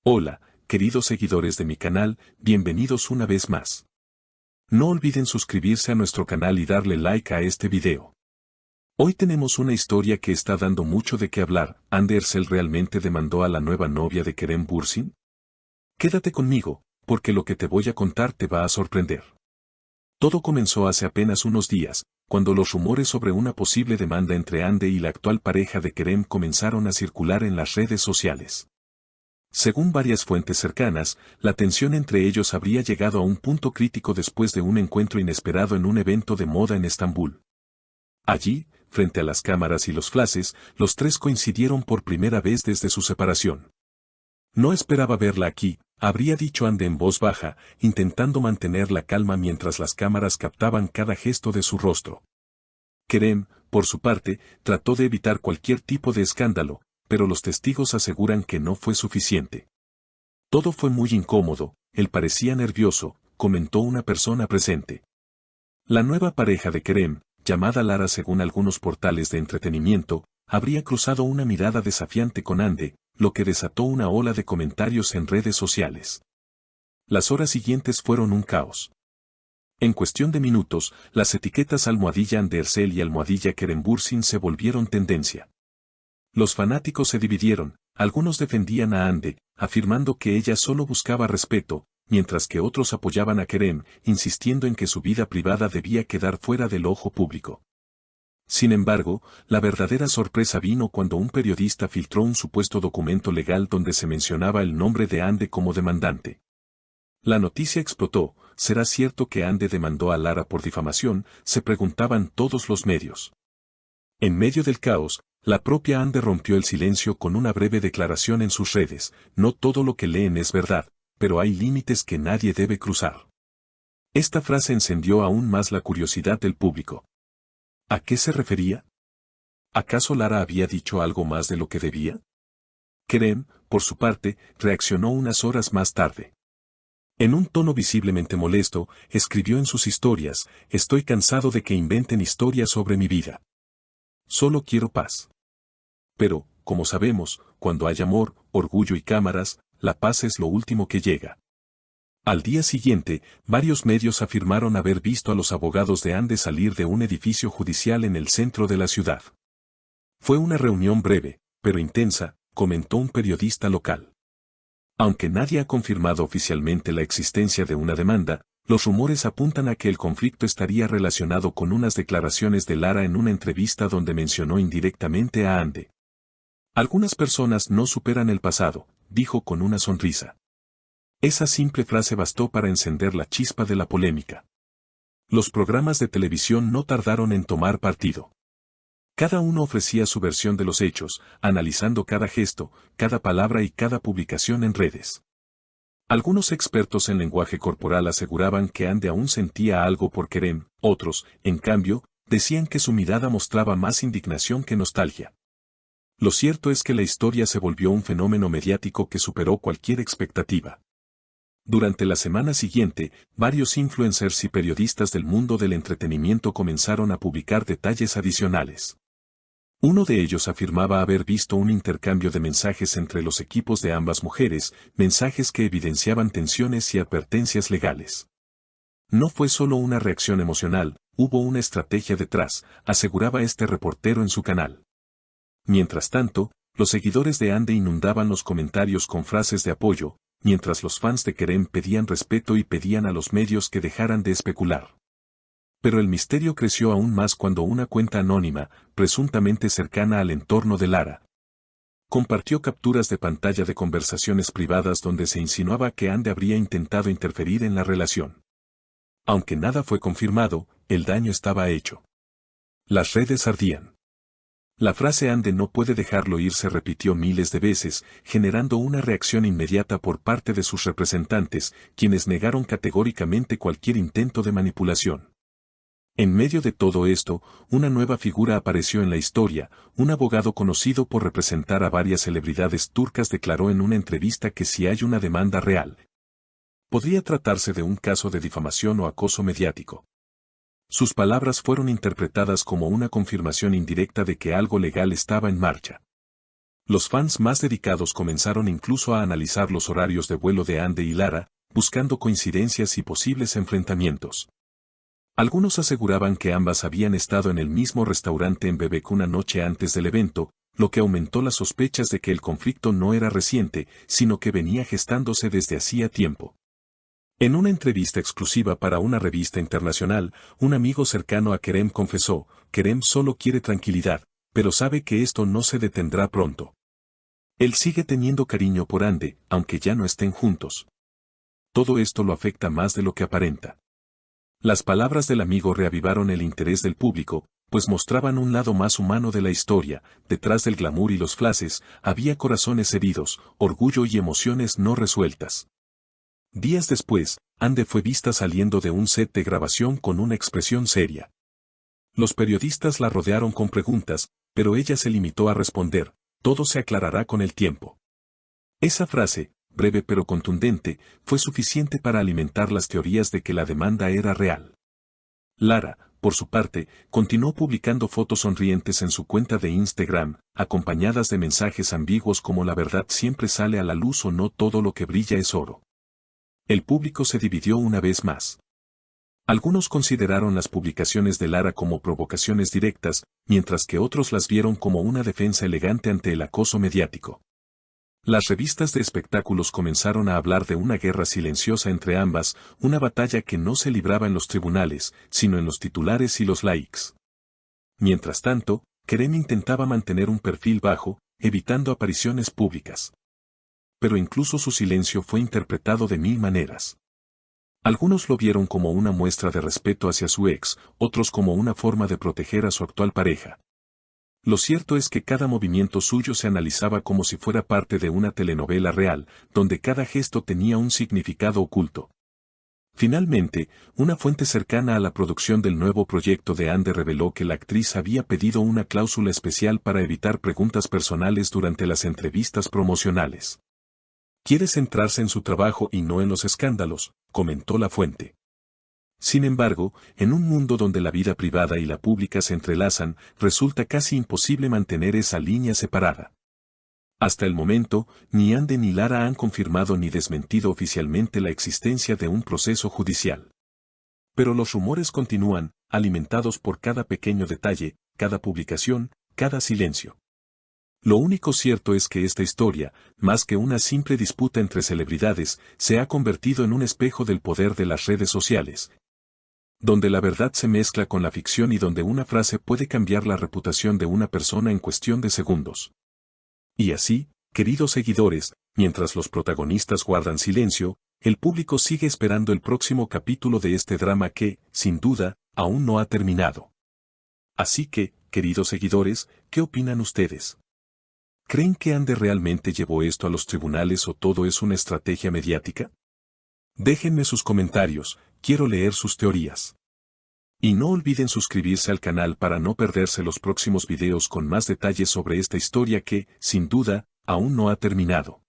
Hola, queridos seguidores de mi canal, bienvenidos una vez más. No olviden suscribirse a nuestro canal y darle like a este video. Hoy tenemos una historia que está dando mucho de qué hablar. ¿Ande Ercel realmente demandó a la nueva novia de Kerem Bürsin? Quédate conmigo, porque lo que te voy a contar te va a sorprender. Todo comenzó hace apenas unos días, cuando los rumores sobre una posible demanda entre Ande y la actual pareja de Kerem comenzaron a circular en las redes sociales. Según varias fuentes cercanas, la tensión entre ellos habría llegado a un punto crítico después de un encuentro inesperado en un evento de moda en Estambul. Allí, frente a las cámaras y los flashes, los tres coincidieron por primera vez desde su separación. No esperaba verla aquí, habría dicho Ande en voz baja, intentando mantener la calma mientras las cámaras captaban cada gesto de su rostro. Kerem, por su parte, trató de evitar cualquier tipo de escándalo, pero los testigos aseguran que no fue suficiente. Todo fue muy incómodo, él parecía nervioso, comentó una persona presente. La nueva pareja de Kerem, llamada Lara según algunos portales de entretenimiento, habría cruzado una mirada desafiante con Ande, lo que desató una ola de comentarios en redes sociales. Las horas siguientes fueron un caos. En cuestión de minutos, las etiquetas almohadilla Ande Ercel y almohadilla Kerem Bürsin se volvieron tendencia. Los fanáticos se dividieron, algunos defendían a Ande, afirmando que ella solo buscaba respeto, mientras que otros apoyaban a Kerem, insistiendo en que su vida privada debía quedar fuera del ojo público. Sin embargo, la verdadera sorpresa vino cuando un periodista filtró un supuesto documento legal donde se mencionaba el nombre de Ande como demandante. La noticia explotó. ¿Será cierto que Ande demandó a Lara por difamación?, se preguntaban todos los medios. En medio del caos, la propia Ande rompió el silencio con una breve declaración en sus redes: no todo lo que leen es verdad, pero hay límites que nadie debe cruzar. Esta frase encendió aún más la curiosidad del público. ¿A qué se refería? ¿Acaso Lara había dicho algo más de lo que debía? Kerem, por su parte, reaccionó unas horas más tarde. En un tono visiblemente molesto, escribió en sus historias: estoy cansado de que inventen historias sobre mi vida. Solo quiero paz. Pero, como sabemos, cuando hay amor, orgullo y cámaras, la paz es lo último que llega. Al día siguiente, varios medios afirmaron haber visto a los abogados de Ande salir de un edificio judicial en el centro de la ciudad. Fue una reunión breve, pero intensa, comentó un periodista local. Aunque nadie ha confirmado oficialmente la existencia de una demanda, los rumores apuntan a que el conflicto estaría relacionado con unas declaraciones de Lara en una entrevista donde mencionó indirectamente a Ande. Algunas personas no superan el pasado, dijo con una sonrisa. Esa simple frase bastó para encender la chispa de la polémica. Los programas de televisión no tardaron en tomar partido. Cada uno ofrecía su versión de los hechos, analizando cada gesto, cada palabra y cada publicación en redes. Algunos expertos en lenguaje corporal aseguraban que Ande aún sentía algo por Kerem, otros, en cambio, decían que su mirada mostraba más indignación que nostalgia. Lo cierto es que la historia se volvió un fenómeno mediático que superó cualquier expectativa. Durante la semana siguiente, varios influencers y periodistas del mundo del entretenimiento comenzaron a publicar detalles adicionales. Uno de ellos afirmaba haber visto un intercambio de mensajes entre los equipos de ambas mujeres, mensajes que evidenciaban tensiones y advertencias legales. No fue solo una reacción emocional, hubo una estrategia detrás, aseguraba este reportero en su canal. Mientras tanto, los seguidores de Ande inundaban los comentarios con frases de apoyo, mientras los fans de Kerem pedían respeto y pedían a los medios que dejaran de especular. Pero el misterio creció aún más cuando una cuenta anónima, presuntamente cercana al entorno de Lara, compartió capturas de pantalla de conversaciones privadas donde se insinuaba que Ande habría intentado interferir en la relación. Aunque nada fue confirmado, el daño estaba hecho. Las redes ardían. La frase Ande no puede dejarlo ir se repitió miles de veces, generando una reacción inmediata por parte de sus representantes, quienes negaron categóricamente cualquier intento de manipulación. En medio de todo esto, una nueva figura apareció en la historia. Un abogado conocido por representar a varias celebridades turcas declaró en una entrevista que si hay una demanda real, podría tratarse de un caso de difamación o acoso mediático. Sus palabras fueron interpretadas como una confirmación indirecta de que algo legal estaba en marcha. Los fans más dedicados comenzaron incluso a analizar los horarios de vuelo de Ande y Lara, buscando coincidencias y posibles enfrentamientos. Algunos aseguraban que ambas habían estado en el mismo restaurante en Bebek una noche antes del evento, lo que aumentó las sospechas de que el conflicto no era reciente, sino que venía gestándose desde hacía tiempo. En una entrevista exclusiva para una revista internacional, un amigo cercano a Kerem confesó: Kerem solo quiere tranquilidad, pero sabe que esto no se detendrá pronto. Él sigue teniendo cariño por Ande, aunque ya no estén juntos. Todo esto lo afecta más de lo que aparenta. Las palabras del amigo reavivaron el interés del público, pues mostraban un lado más humano de la historia. Detrás del glamour y los flashes, había corazones heridos, orgullo y emociones no resueltas. Días después, Ande fue vista saliendo de un set de grabación con una expresión seria. Los periodistas la rodearon con preguntas, pero ella se limitó a responder: todo se aclarará con el tiempo. Esa frase, breve pero contundente, fue suficiente para alimentar las teorías de que la demanda era real. Lara, por su parte, continuó publicando fotos sonrientes en su cuenta de Instagram, acompañadas de mensajes ambiguos como la verdad siempre sale a la luz o no todo lo que brilla es oro. El público se dividió una vez más. Algunos consideraron las publicaciones de Lara como provocaciones directas, mientras que otros las vieron como una defensa elegante ante el acoso mediático. Las revistas de espectáculos comenzaron a hablar de una guerra silenciosa entre ambas, una batalla que no se libraba en los tribunales, sino en los titulares y los likes. Mientras tanto, Kerem intentaba mantener un perfil bajo, evitando apariciones públicas. Pero incluso su silencio fue interpretado de mil maneras. Algunos lo vieron como una muestra de respeto hacia su ex, otros como una forma de proteger a su actual pareja. Lo cierto es que cada movimiento suyo se analizaba como si fuera parte de una telenovela real, donde cada gesto tenía un significado oculto. Finalmente, una fuente cercana a la producción del nuevo proyecto de Ande reveló que la actriz había pedido una cláusula especial para evitar preguntas personales durante las entrevistas promocionales. Quiere centrarse en su trabajo y no en los escándalos, comentó la fuente. Sin embargo, en un mundo donde la vida privada y la pública se entrelazan, resulta casi imposible mantener esa línea separada. Hasta el momento, ni Ande ni Lara han confirmado ni desmentido oficialmente la existencia de un proceso judicial. Pero los rumores continúan, alimentados por cada pequeño detalle, cada publicación, cada silencio. Lo único cierto es que esta historia, más que una simple disputa entre celebridades, se ha convertido en un espejo del poder de las redes sociales, donde la verdad se mezcla con la ficción y donde una frase puede cambiar la reputación de una persona en cuestión de segundos. Y así, queridos seguidores, mientras los protagonistas guardan silencio, el público sigue esperando el próximo capítulo de este drama que, sin duda, aún no ha terminado. Así que, queridos seguidores, ¿qué opinan ustedes? ¿Creen que Ande realmente llevó esto a los tribunales o todo es una estrategia mediática? Déjenme sus comentarios, quiero leer sus teorías. Y no olviden suscribirse al canal para no perderse los próximos videos con más detalles sobre esta historia que, sin duda, aún no ha terminado.